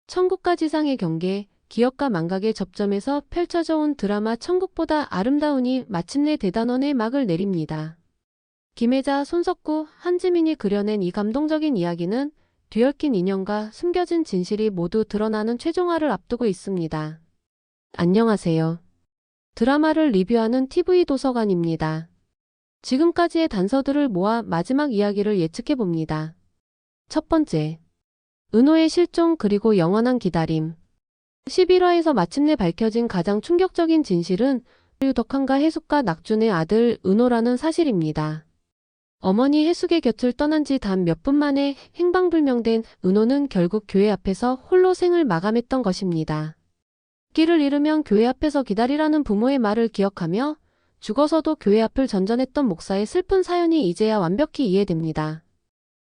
천국과 지상의 경계, 기억과 망각의 접점에서 펼쳐져 온 드라마 천국보다 아름다우니 마침내 대단원의 막을 내립니다. 김혜자, 손석구, 한지민이 그려낸 이 감동적인 이야기는 뒤얽힌 인연과 숨겨진 진실이 모두 드러나는 최종화를 앞두고 있습니다. 안녕하세요. 드라마를 리뷰하는 TV도서관입니다. 지금까지의 단서들을 모아 마지막 이야기를 예측해봅니다. 첫 번째, 은호의 실종 그리고 영원한 기다림. 11화에서 마침내 밝혀진 가장 충격적인 진실은 덕한과 해숙과 낙준의 아들 은호라는 사실입니다. 어머니 해숙의 곁을 떠난 지 단 몇 분 만에 행방불명된 은호는 결국 교회 앞에서 홀로 생을 마감했던 것입니다. 길을 잃으면 교회 앞에서 기다리라는 부모의 말을 기억하며 죽어서도 교회 앞을 전전했던 목사의 슬픈 사연이 이제야 완벽히 이해됩니다.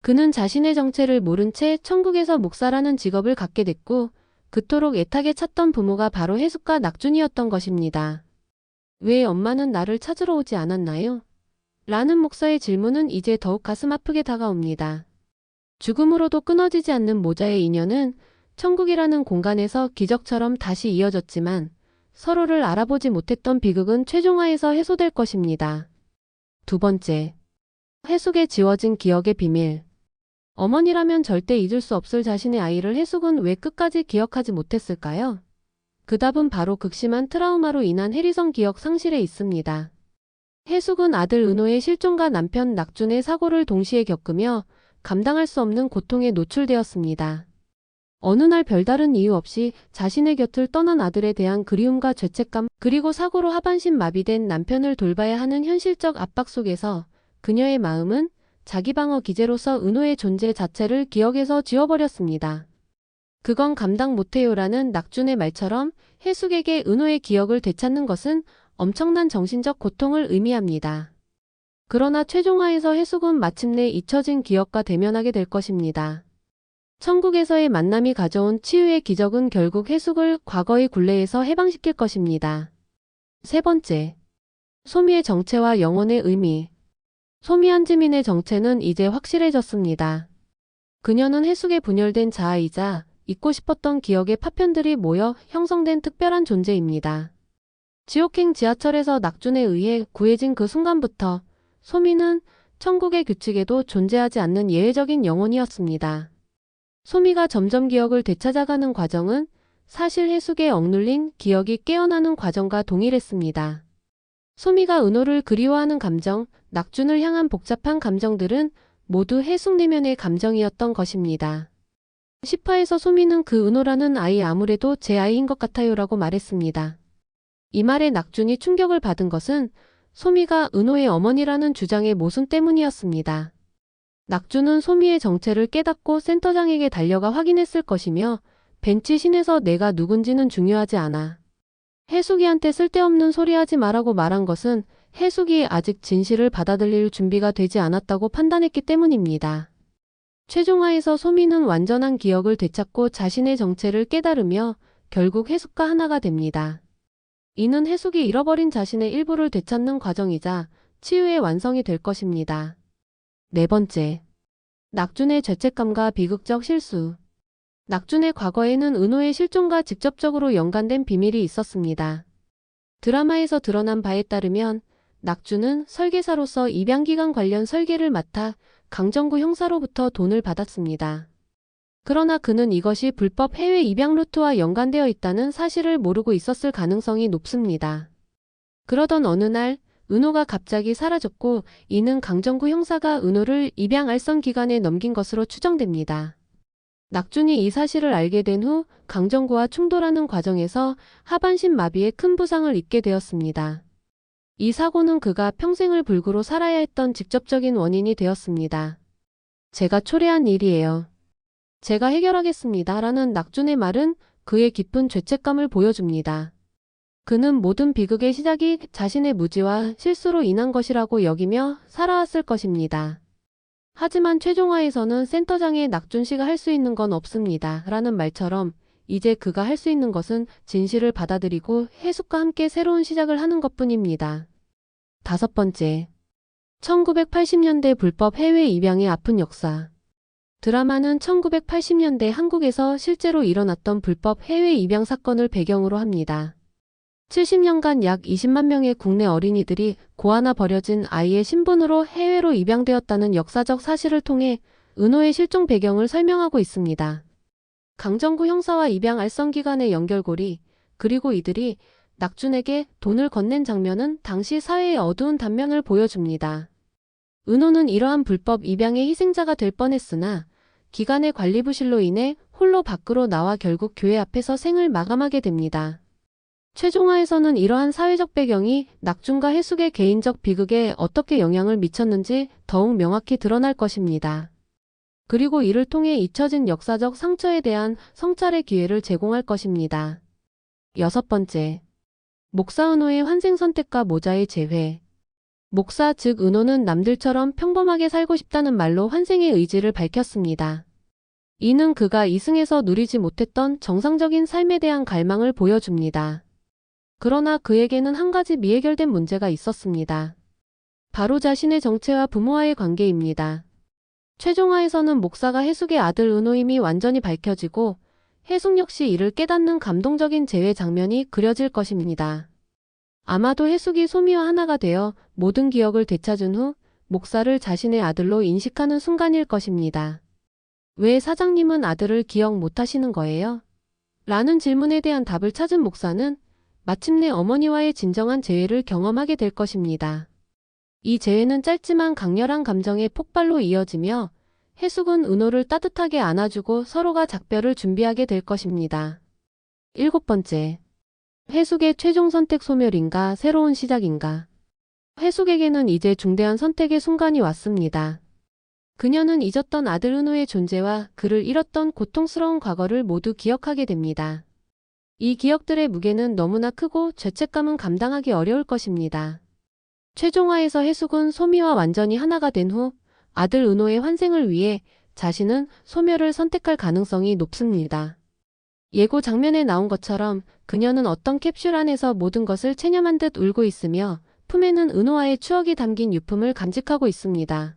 그는 자신의 정체를 모른 채 천국에서 목사라는 직업을 갖게 됐고 그토록 애타게 찾던 부모가 바로 해숙과 낙준이었던 것입니다. 왜 엄마는 나를 찾으러 오지 않았나요? 라는 목사의 질문은 이제 더욱 가슴 아프게 다가옵니다. 죽음으로도 끊어지지 않는 모자의 인연은 천국이라는 공간에서 기적처럼 다시 이어졌지만 서로를 알아보지 못했던 비극은 최종화에서 해소될 것입니다. 두 번째, 해숙의 지워진 기억의 비밀. 어머니라면 절대 잊을 수 없을 자신의 아이를 해숙은 왜 끝까지 기억하지 못했을까요? 그 답은 바로 극심한 트라우마로 인한 해리성 기억 상실에 있습니다. 해숙은 아들 은호의 실종과 남편 낙준의 사고를 동시에 겪으며 감당할 수 없는 고통에 노출되었습니다. 어느 날 별다른 이유 없이 자신의 곁을 떠난 아들에 대한 그리움과 죄책감, 그리고 사고로 하반신 마비된 남편을 돌봐야 하는 현실적 압박 속에서 그녀의 마음은 자기 방어 기제로서 은호의 존재 자체를 기억에서 지워버렸습니다. 그건 감당 못해요라는 낙준의 말처럼 해숙에게 은호의 기억을 되찾는 것은 엄청난 정신적 고통을 의미합니다. 그러나 최종화에서 해숙은 마침내 잊혀진 기억과 대면하게 될 것입니다. 천국에서의 만남이 가져온 치유의 기적은 결국 해숙을 과거의 굴레에서 해방시킬 것입니다. 세 번째, 소미의 정체와 영혼의 의미. 소미 한지민의 정체는 이제 확실해졌습니다. 그녀는 해숙의 분열된 자아이자 잊고 싶었던 기억의 파편들이 모여 형성된 특별한 존재입니다. 지옥행 지하철에서 낙준에 의해 구해진 그 순간부터 소미는 천국의 규칙에도 존재하지 않는 예외적인 영혼이었습니다. 소미가 점점 기억을 되찾아가는 과정은 사실 해숙에 억눌린 기억이 깨어나는 과정과 동일했습니다. 소미가 은호를 그리워하는 감정, 낙준을 향한 복잡한 감정들은 모두 해숙 내면의 감정이었던 것입니다. 10화에서 소미는 그 은호라는 아이 아무래도 제 아이인 것 같아요라고 말했습니다. 이 말에 낙준이 충격을 받은 것은 소미가 은호의 어머니라는 주장의 모순 때문이었습니다. 낙준은 소미의 정체를 깨닫고 센터장에게 달려가 확인했을 것이며 벤치신에서 내가 누군지는 중요하지 않아. 해숙이한테 쓸데없는 소리 하지 마라고 말한 것은 해숙이 아직 진실을 받아들일 준비가 되지 않았다고 판단했기 때문입니다. 최종화에서 소미는 완전한 기억을 되찾고 자신의 정체를 깨달으며 결국 해숙과 하나가 됩니다. 이는 해숙이 잃어버린 자신의 일부를 되찾는 과정이자 치유의 완성이 될 것입니다. 네 번째, 낙준의 죄책감과 비극적 실수. 낙준의 과거에는 은호의 실종과 직접적으로 연관된 비밀이 있었습니다. 드라마에서 드러난 바에 따르면 낙준은 설계사로서 입양기관 관련 설계를 맡아 강정구 형사로부터 돈을 받았습니다. 그러나 그는 이것이 불법 해외 입양 루트와 연관되어 있다는 사실을 모르고 있었을 가능성이 높습니다. 그러던 어느 날 은호가 갑자기 사라졌고 이는 강정구 형사가 은호를 입양 알선 기관에 넘긴 것으로 추정됩니다. 낙준이 이 사실을 알게 된 후 강정구와 충돌하는 과정에서 하반신 마비에 큰 부상을 입게 되었습니다. 이 사고는 그가 평생을 불구로 살아야 했던 직접적인 원인이 되었습니다. 제가 초래한 일이에요. 제가 해결하겠습니다. 라는 낙준의 말은 그의 깊은 죄책감을 보여줍니다. 그는 모든 비극의 시작이 자신의 무지와 실수로 인한 것이라고 여기며 살아왔을 것입니다. 하지만 최종화에서는 센터장의 낙준 씨가 할 수 있는 건 없습니다. 라는 말처럼 이제 그가 할 수 있는 것은 진실을 받아들이고 해숙과 함께 새로운 시작을 하는 것뿐입니다. 다섯 번째, 1980년대 불법 해외 입양의 아픈 역사. 드라마는 1980년대 한국에서 실제로 일어났던 불법 해외 입양 사건을 배경으로 합니다. 70년간 약 20만 명의 국내 어린이들이 고아나 버려진 아이의 신분으로 해외로 입양되었다는 역사적 사실을 통해 은호의 실종 배경을 설명하고 있습니다. 강정구 형사와 입양 알선기관의 연결고리, 그리고 이들이 낙준에게 돈을 건넨 장면은 당시 사회의 어두운 단면을 보여줍니다. 은호는 이러한 불법 입양의 희생자가 될 뻔했으나 기관의 관리 부실로 인해 홀로 밖으로 나와 결국 교회 앞에서 생을 마감하게 됩니다. 최종화에서는 이러한 사회적 배경이 낙준과 해숙의 개인적 비극에 어떻게 영향을 미쳤는지 더욱 명확히 드러날 것입니다. 그리고 이를 통해 잊혀진 역사적 상처에 대한 성찰의 기회를 제공할 것입니다. 6번째, 목사 은호의 환생 선택과 모자의 재회. 목사 즉 은호는 남들처럼 평범하게 살고 싶다는 말로 환생의 의지를 밝혔습니다. 이는 그가 이승에서 누리지 못했던 정상적인 삶에 대한 갈망을 보여줍니다. 그러나 그에게는 한 가지 미해결된 문제가 있었습니다. 바로 자신의 정체와 부모와의 관계입니다. 최종화에서는 목사가 해숙의 아들 은호임이 완전히 밝혀지고 해숙 역시 이를 깨닫는 감동적인 재회 장면이 그려질 것입니다. 아마도 해숙이 소미와 하나가 되어 모든 기억을 되찾은 후 목사를 자신의 아들로 인식하는 순간일 것입니다. 왜 사장님은 아들을 기억 못하시는 거예요? 라는 질문에 대한 답을 찾은 목사는 마침내 어머니와의 진정한 재회를 경험하게 될 것입니다. 이 재회는 짧지만 강렬한 감정의 폭발로 이어지며 해숙은 은호를 따뜻하게 안아주고 서로가 작별을 준비하게 될 것입니다. 7번째, 해숙의 최종 선택 소멸인가 새로운 시작인가. 해숙에게는 이제 중대한 선택의 순간이 왔습니다. 그녀는 잊었던 아들 은호의 존재와 그를 잃었던 고통스러운 과거를 모두 기억하게 됩니다. 이 기억들의 무게는 너무나 크고 죄책감은 감당하기 어려울 것입니다. 최종화에서 해숙은 소미와 완전히 하나가 된 후 아들 은호의 환생을 위해 자신은 소멸을 선택할 가능성이 높습니다. 예고 장면에 나온 것처럼 그녀는 어떤 캡슐 안에서 모든 것을 체념한 듯 울고 있으며 품에는 은호와의 추억이 담긴 유품을 간직하고 있습니다.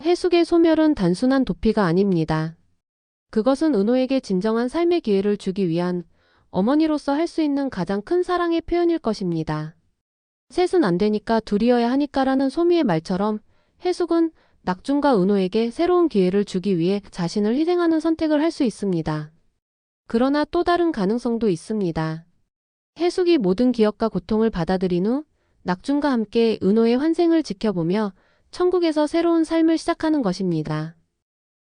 해숙의 소멸은 단순한 도피가 아닙니다. 그것은 은호에게 진정한 삶의 기회를 주기 위한 어머니로서 할 수 있는 가장 큰 사랑의 표현일 것입니다. 셋은 안 되니까 둘이어야 하니까라는 소미의 말처럼 해숙은 낙준과 은호에게 새로운 기회를 주기 위해 자신을 희생하는 선택을 할 수 있습니다. 그러나 또 다른 가능성도 있습니다. 해숙이 모든 기억과 고통을 받아들인 후 낙준과 함께 은호의 환생을 지켜보며 천국에서 새로운 삶을 시작하는 것입니다.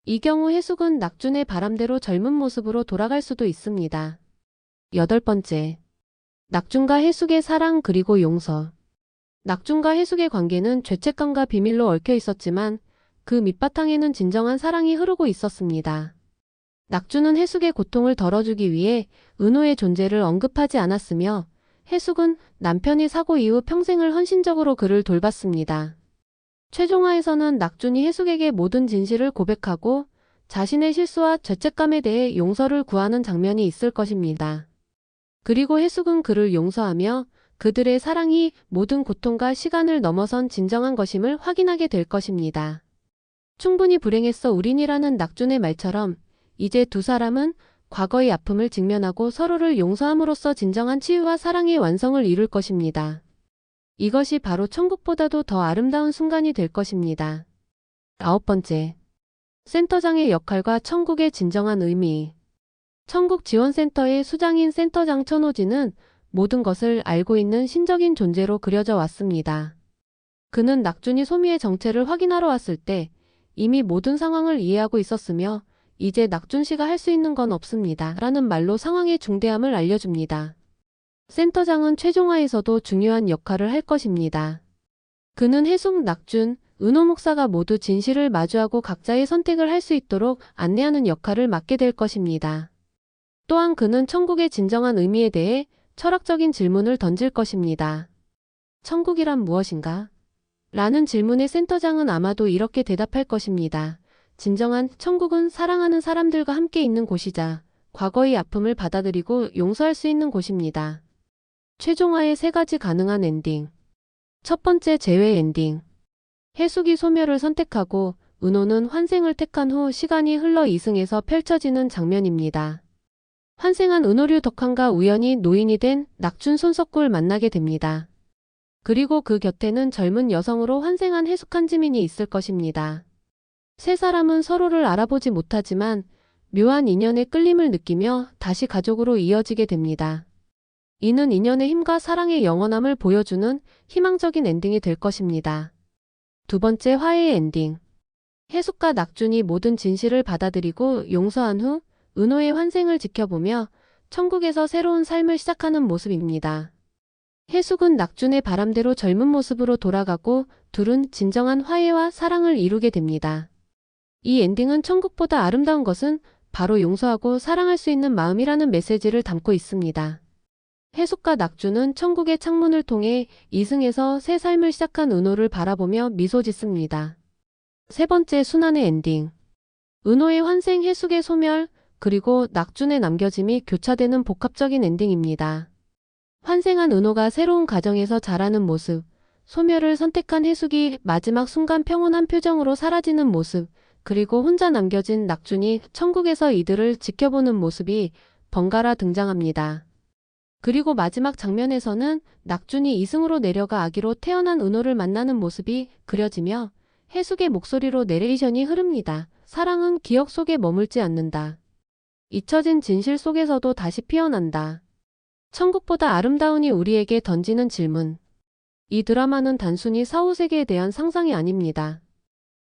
이 경우 해숙은 낙준의 바람대로 젊은 모습으로 돌아갈 수도 있습니다. 8번째, 낙준과 해숙의 사랑 그리고 용서. 낙준과 해숙의 관계는 죄책감과 비밀로 얽혀 있었지만 그 밑바탕에는 진정한 사랑이 흐르고 있었습니다. 낙준은 해숙의 고통을 덜어주기 위해 은호의 존재를 언급하지 않았으며 해숙은 남편이 사고 이후 평생을 헌신적으로 그를 돌봤습니다. 최종화에서는 낙준이 해숙에게 모든 진실을 고백하고 자신의 실수와 죄책감에 대해 용서를 구하는 장면이 있을 것입니다. 그리고 해숙은 그를 용서하며 그들의 사랑이 모든 고통과 시간을 넘어선 진정한 것임을 확인하게 될 것입니다. 충분히 불행했어 우린이라는 낙준의 말처럼 이제 두 사람은 과거의 아픔을 직면하고 서로를 용서함으로써 진정한 치유와 사랑의 완성을 이룰 것입니다. 이것이 바로 천국보다도 더 아름다운 순간이 될 것입니다. 9번째, 센터장의 역할과 천국의 진정한 의미. 천국지원센터의 수장인 센터장 천호진은 모든 것을 알고 있는 신적인 존재로 그려져 왔습니다. 그는 낙준이 소미의 정체를 확인하러 왔을 때 이미 모든 상황을 이해하고 있었으며 이제 낙준 씨가 할 수 있는 건 없습니다. 라는 말로 상황의 중대함을 알려줍니다. 센터장은 최종화에서도 중요한 역할을 할 것입니다. 그는 해숙, 낙준, 은호 목사가 모두 진실을 마주하고 각자의 선택을 할 수 있도록 안내하는 역할을 맡게 될 것입니다. 또한 그는 천국의 진정한 의미에 대해 철학적인 질문을 던질 것입니다. 천국이란 무엇인가? 라는 질문에 센터장은 아마도 이렇게 대답할 것입니다. 진정한 천국은 사랑하는 사람들과 함께 있는 곳이자 과거의 아픔을 받아들이고 용서할 수 있는 곳입니다. 최종화의 3가지 가능한 엔딩. 첫 번째, 재회 엔딩. 해숙이 소멸을 선택하고 은호는 환생을 택한 후 시간이 흘러 이승에서 펼쳐지는 장면입니다. 환생한 은호류 덕환과 우연히 노인이 된 낙준 손석구를 만나게 됩니다. 그리고 그 곁에는 젊은 여성으로 환생한 해숙 한지민이 있을 것입니다. 세 사람은 서로를 알아보지 못하지만 묘한 인연의 끌림을 느끼며 다시 가족으로 이어지게 됩니다. 이는 인연의 힘과 사랑의 영원함을 보여주는 희망적인 엔딩이 될 것입니다. 두 번째, 화해의 엔딩. 해숙과 낙준이 모든 진실을 받아들이고 용서한 후 은호의 환생을 지켜보며 천국에서 새로운 삶을 시작하는 모습입니다. 해숙은 낙준의 바람대로 젊은 모습으로 돌아가고 둘은 진정한 화해와 사랑을 이루게 됩니다. 이 엔딩은 천국보다 아름다운 것은 바로 용서하고 사랑할 수 있는 마음이라는 메시지를 담고 있습니다. 해숙과 낙준은 천국의 창문을 통해 이승에서 새 삶을 시작한 은호를 바라보며 미소 짓습니다. 세 번째, 순환의 엔딩. 은호의 환생, 해숙의 소멸, 그리고 낙준의 남겨짐이 교차되는 복합적인 엔딩입니다. 환생한 은호가 새로운 가정에서 자라는 모습, 소멸을 선택한 해숙이 마지막 순간 평온한 표정으로 사라지는 모습, 그리고 혼자 남겨진 낙준이 천국에서 이들을 지켜보는 모습이 번갈아 등장합니다. 그리고 마지막 장면에서는 낙준이 이승으로 내려가 아기로 태어난 은호를 만나는 모습이 그려지며 해숙의 목소리로 내레이션이 흐릅니다. 사랑은 기억 속에 머물지 않는다. 잊혀진 진실 속에서도 다시 피어난다. 천국보다 아름다우니 우리에게 던지는 질문. 이 드라마는 단순히 사후세계에 대한 상상이 아닙니다.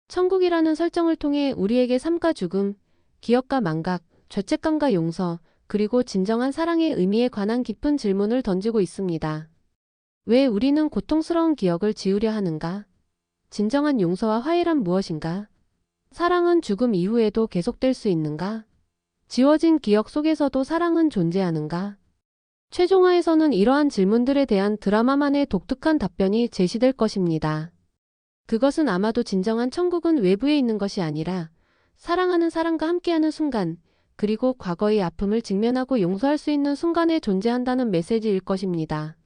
천국이라는 설정을 통해 우리에게 삶과 죽음, 기억과 망각, 죄책감과 용서, 그리고 진정한 사랑의 의미에 관한 깊은 질문을 던지고 있습니다. 왜 우리는 고통스러운 기억을 지우려 하는가? 진정한 용서와 화해란 무엇인가? 사랑은 죽음 이후에도 계속될 수 있는가? 지워진 기억 속에서도 사랑은 존재하는가? 최종화에서는 이러한 질문들에 대한 드라마만의 독특한 답변이 제시될 것입니다. 그것은 아마도 진정한 천국은 외부에 있는 것이 아니라 사랑하는 사람과 함께하는 순간, 그리고 과거의 아픔을 직면하고 용서할 수 있는 순간에 존재한다는 메시지일 것입니다.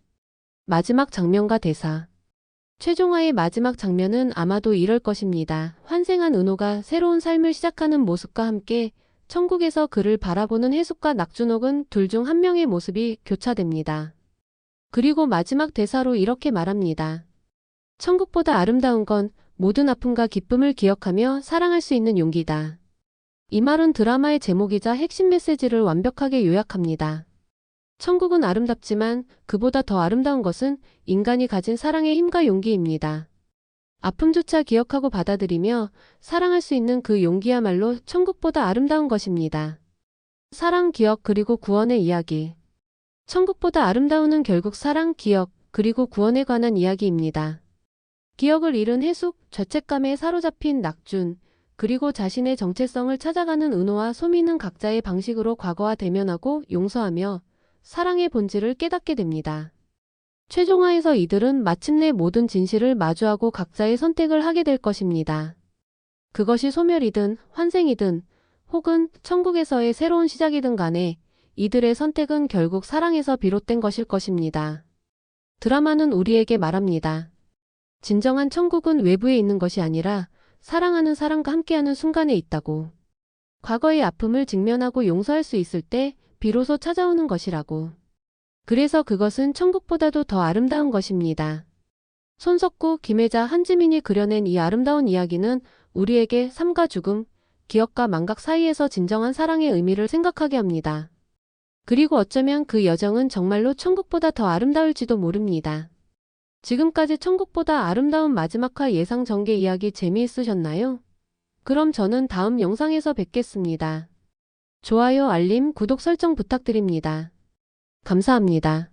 마지막 장면과 대사. 최종화의 마지막 장면은 아마도 이럴 것입니다. 환생한 은호가 새로운 삶을 시작하는 모습과 함께 천국에서 그를 바라보는 해숙과 낙준옥은 둘 중 한 명의 모습이 교차됩니다. 그리고 마지막 대사로 이렇게 말합니다. 천국보다 아름다운 건 모든 아픔과 기쁨을 기억하며 사랑할 수 있는 용기다. 이 말은 드라마의 제목이자 핵심 메시지를 완벽하게 요약합니다. 천국은 아름답지만 그보다 더 아름다운 것은 인간이 가진 사랑의 힘과 용기입니다. 아픔조차 기억하고 받아들이며 사랑할 수 있는 그 용기야말로 천국보다 아름다운 것입니다. 사랑, 기억, 그리고 구원의 이야기. 천국보다 아름다움은 결국 사랑, 기억, 그리고 구원에 관한 이야기입니다. 기억을 잃은 해숙, 죄책감에 사로잡힌 낙준, 그리고 자신의 정체성을 찾아가는 은호와 소민은 각자의 방식으로 과거와 대면하고 용서하며 사랑의 본질을 깨닫게 됩니다. 최종화에서 이들은 마침내 모든 진실을 마주하고 각자의 선택을 하게 될 것입니다. 그것이 소멸이든 환생이든 혹은 천국에서의 새로운 시작이든 간에 이들의 선택은 결국 사랑에서 비롯된 것일 것입니다. 드라마는 우리에게 말합니다. 진정한 천국은 외부에 있는 것이 아니라 사랑하는 사람과 함께하는 순간에 있다고. 과거의 아픔을 직면하고 용서할 수 있을 때 비로소 찾아오는 것이라고. 그래서 그것은 천국보다도 더 아름다운 것입니다. 손석구, 김혜자, 한지민이 그려낸 이 아름다운 이야기는 우리에게 삶과 죽음, 기억과 망각 사이에서 진정한 사랑의 의미를 생각하게 합니다. 그리고 어쩌면 그 여정은 정말로 천국보다 더 아름다울지도 모릅니다. 지금까지 천국보다 아름다운 마지막화 예상 전개 이야기 재미있으셨나요? 그럼 저는 다음 영상에서 뵙겠습니다. 좋아요, 알림, 구독 설정 부탁드립니다. 감사합니다.